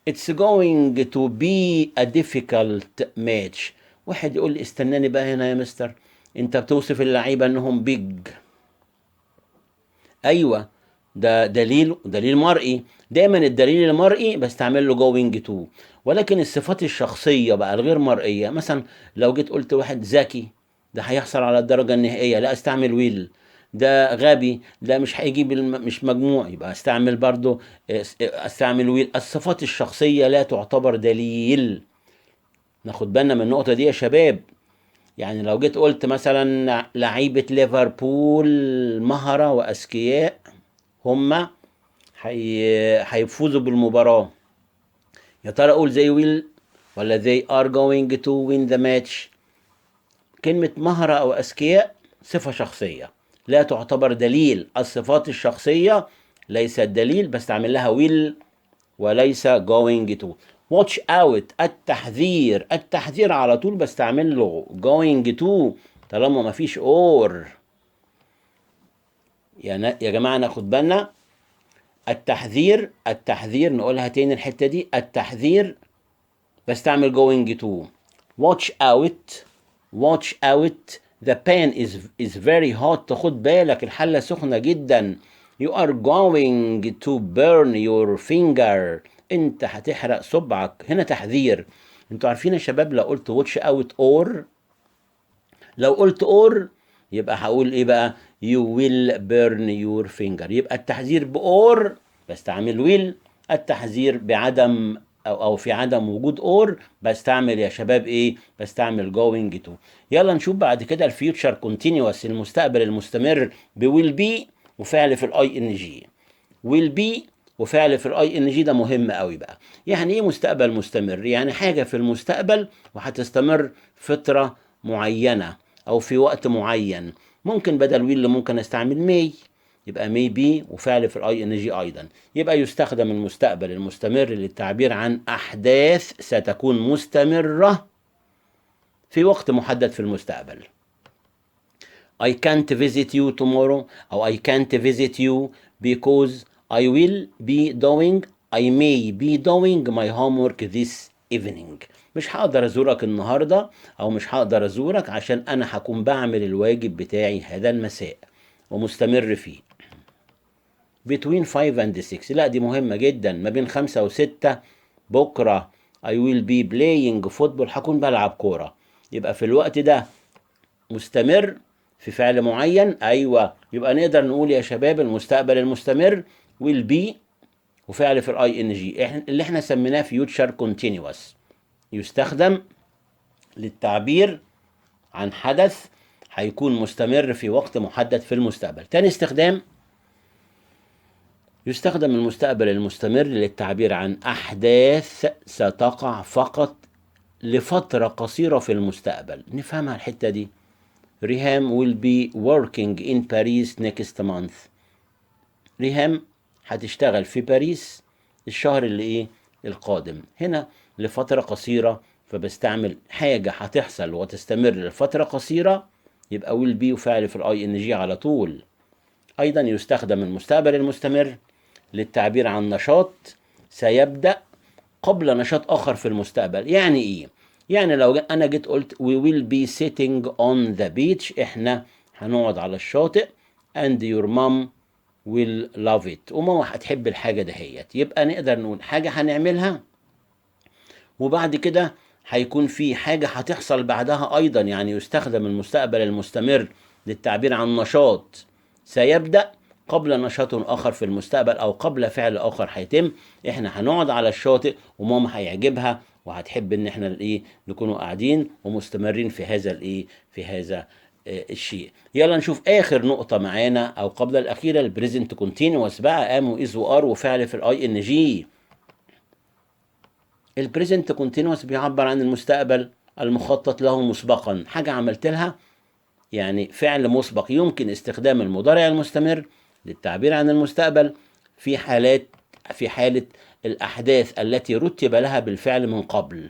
S1: It's going to be a difficult match. واحد يقول لي استناني بقى هنا يا مستر، انت بتوصف اللعيبة انهم big. ايوه، ده دليل مرئي. دايما الدليل المرئي بستعمل له going to. ولكن الصفات الشخصية بقى الغير مرئية، مثلا لو جيت قلت واحد ذكي ده هيحصل على الدرجة النهائية، لا استعمل will. ده غبي ده مش هيجيب مش مجموع، يبقى استعمل برضو استعمل will. الصفات الشخصية لا تعتبر دليل. ناخد بالنا من النقطة دي يا شباب. يعني لو جيت قلت مثلا لعيبة ليفربول مهرة وأذكياء، هما هيفوزوا بالمباراة، يا ترى اقول they will ولا they are going to win the match؟ كلمة مهرة أو أذكياء صفة شخصية لا تعتبر دليل. الصفات الشخصية ليست دليل، بستعمل لها will وليس going to. watch out التحذير على طول بستعمل له going to طالما ما فيش or. يا جماعة ناخد بالنا. التحذير نقولها تاني الحتة دي. التحذير بستعمل going to. watch out the pan is very hot. خد بالك الحلة سخنة جدا. you are going to burn your finger. انت هتحرق صبعك. هنا تحذير. انتوا عارفين يا شباب لو قلت watch out or، لو قلت or يبقى هقول ايه بقى؟ you will burn your finger. يبقى التحذير بأور بستعمل will. التحذير بعدم او في عدم وجود اور بستعمل يا شباب ايه؟ بستعمل going to. يلا نشوف بعد كده الفيوتشر كونتينيوس المستقبل المستمر بويل بي وفعل في الاي ان جي. ويل بي وفعل في الاي ان جي ده مهم قوي بقى. يعني ايه مستقبل مستمر؟ يعني حاجه في المستقبل وهتستمر فتره معينه او في وقت معين. ممكن بدل ويل ممكن استعمل مي، يبقى may be وفعل في الاي ان جي ايضا. يبقى يستخدم المستقبل المستمر للتعبير عن احداث ستكون مستمرة في وقت محدد في المستقبل. I can't visit you tomorrow او I can't visit you because I will be doing I may be doing my homework this evening. مش هقدر ازورك النهاردة او مش هقدر ازورك عشان انا هكون بعمل الواجب بتاعي هذا المساء ومستمر فيه. between 5 and 6 لا دي مهمة جدا. ما بين 5 و6 بكرة I will be playing football هكون بلعب كورة. يبقى في الوقت ده مستمر في فعل معين. أيوة، يبقى نقدر نقول يا شباب المستقبل المستمر will be وفعل في الاي ان جي اللي احنا سميناه future continuous، يستخدم للتعبير عن حدث هيكون مستمر في وقت محدد في المستقبل. تاني استخدام، يستخدم المستقبل المستمر للتعبير عن أحداث ستقع فقط لفترة قصيرة في المستقبل. نفهمها الحتة دي. ريهام will be working in Paris next month. ريهام هتشتغل في باريس الشهر اللي ايه؟ القادم. هنا لفترة قصيرة فبستعمل حاجة هتحصل وتستمر لفترة قصيرة، يبقى will be وفعل في الاي ان جي على طول. ايضا يستخدم المستقبل المستمر للتعبير عن نشاط سيبدأ قبل نشاط آخر في المستقبل. يعني إيه؟ يعني لو أنا جيت قلت we will be sitting on the beach، إحنا هنقعد على الشاطئ and your mom will love it، وماما هتحب الحاجة دهيت. يبقى نقدر نقول حاجة هنعملها وبعد كده هيكون في حاجة هتحصل بعدها أيضا. يعني يستخدم المستقبل المستمر للتعبير عن نشاط سيبدأ قبل نشاط آخر في المستقبل أو قبل فعل آخر هيتم. إحنا هنقعد على الشاطئ وماما هيعجبها وهتحب إن إحنا الإيه نكونوا قاعدين ومستمرين في هذا الإيه في هذا الشيء. يلا نشوف آخر نقطة معانا أو قبل الأخيرة البريزنت كونتينوس بقى، ام وإز وآر وفعل في الأي إن جي. البريزنت كونتينوس بيعبر عن المستقبل المخطط له مسبقا، حاجة عملت لها، يعني فعل مسبق يمكن استخدام المضارع المستمر للتعبير عن المستقبل في حالة الأحداث التي رتب لها بالفعل من قبل.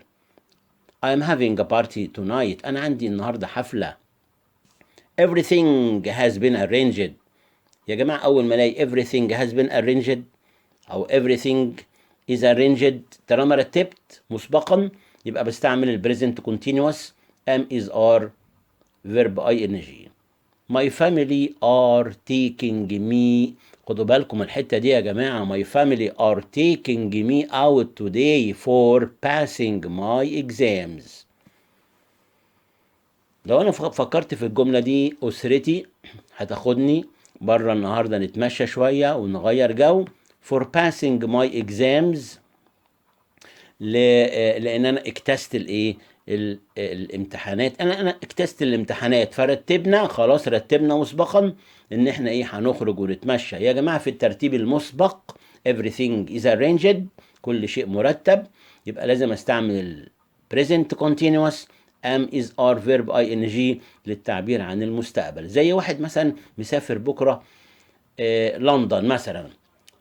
S1: I'm having a party tonight. أنا عندي النهاردة حفلة. Everything has been arranged. يا جماعة أول ما ألاقي everything has been arranged أو everything is arranged طالما رتبت مسبقا يبقى بستعمل البريزنت continuous am is are verb ing. My family are taking me. خدوا بالكم الحتة دي يا جماعة. My family are taking me out today for passing my exams. لو أنا فكرت في الجملة دي، أسرتي هتاخدني بره النهاردة نتمشى شوية ونغير جو for passing my exams لان انا اجتزت الامتحانات. انا اجتزت الامتحانات، فرتبنا خلاص، رتبنا مسبقا ان احنا هنخرج ونتمشى. يا جماعه في الترتيب المسبق everything is arranged، كل شيء مرتب، يبقى لازم استعمل present continuous am is are verb ing للتعبير عن المستقبل. زي واحد مثلا مسافر بكره لندن مثلا،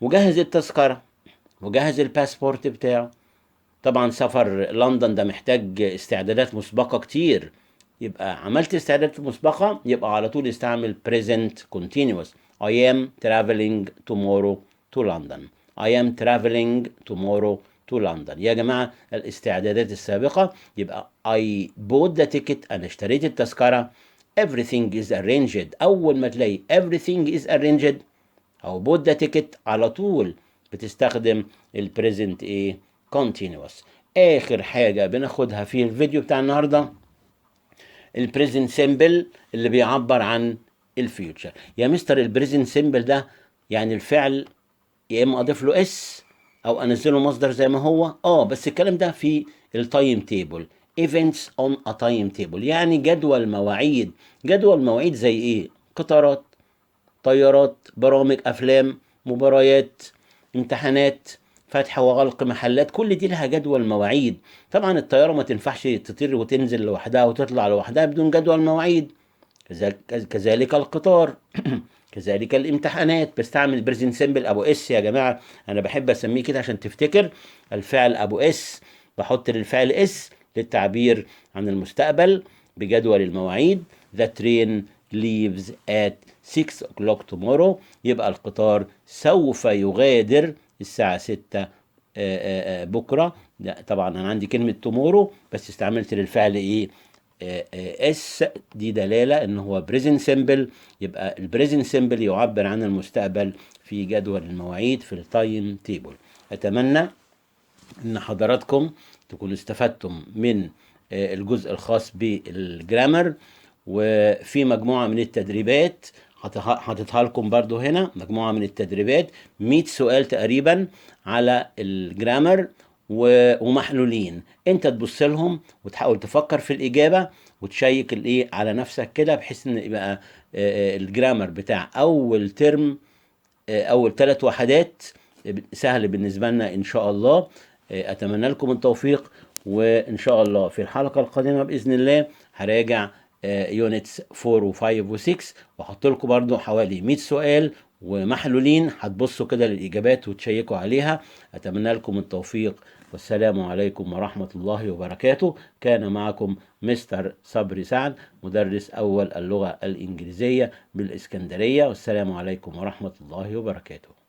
S1: وجهز التذكره وجهز الباسبورت بتاعه. طبعا سفر لندن ده محتاج استعدادات مسبقة كتير، يبقى عملت استعدادات مسبقة يبقى على طول استعمل present continuous. I am traveling tomorrow to London. I am traveling tomorrow to London. يا جماعة الاستعدادات السابقة يبقى I bought the ticket، أنا اشتريت التذكرة. Everything is arranged. أول ما تلاقي everything is arranged أو bought the ticket على طول بتستخدم البريزنت continuous. اخر حاجه بناخدها في الفيديو بتاع النهارده البريزنت سيمبل اللي بيعبر عن الفيوتشر. يا مستر البريزنت سيمبل ده يعني الفعل يا اما اضيف له اس او انزله مصدر زي ما هو، بس الكلام ده في التايم تيبل. events on a time table يعني جدول مواعيد. جدول مواعيد زي ايه؟ قطارات، طيارات، برامج، افلام، مباريات، امتحانات، فتح وغلق محلات، كل دي لها جدول مواعيد. طبعا الطيارة ما تنفعش تطير وتنزل لوحدها وتطلع لوحدها بدون جدول مواعيد، كذلك القطار كذلك الامتحانات. بستعمل بريزنت سيمبل ابو اس يا جماعة، انا بحب اسميه كده عشان تفتكر. الفعل ابو اس بحط للفعل اس للتعبير عن المستقبل بجدول المواعيد. The train leaves at 6 o'clock tomorrow. يبقى القطار سوف يغادر الساعة 6 بكرة. طبعا أنا عندي كلمة tomorrow بس استعملت للفعل اس، دي دلالة إن هو present simple. يبقى البريزنت سيمبل يعبر عن المستقبل في جدول المواعيد في التايم تيبل. أتمنى إن حضراتكم تكونوا استفدتم من الجزء الخاص بالجرامر، وفي مجموعة من التدريبات حاططها لكم برضو هنا، مجموعة من التدريبات 100 سؤال تقريبا على الجرامر ومحلولين. انت تبص لهم وتحاول تفكر في الإجابة وتشيك على نفسك كده، بحيث ان يبقى الجرامر بتاع أول ترم أول 3 وحدات سهل بالنسبة لنا إن شاء الله. أتمنى لكم التوفيق، وإن شاء الله في الحلقة القادمة بإذن الله هراجع يونتس 4 و5 و6 وحط لكم برضو حوالي 100 سؤال ومحلولين، هتبصوا كده للإجابات وتشيكوا عليها. أتمنى لكم التوفيق، والسلام عليكم ورحمة الله وبركاته. كان معكم مستر صبري سعد، مدرس أول اللغة الإنجليزية بالإسكندرية، والسلام عليكم ورحمة الله وبركاته.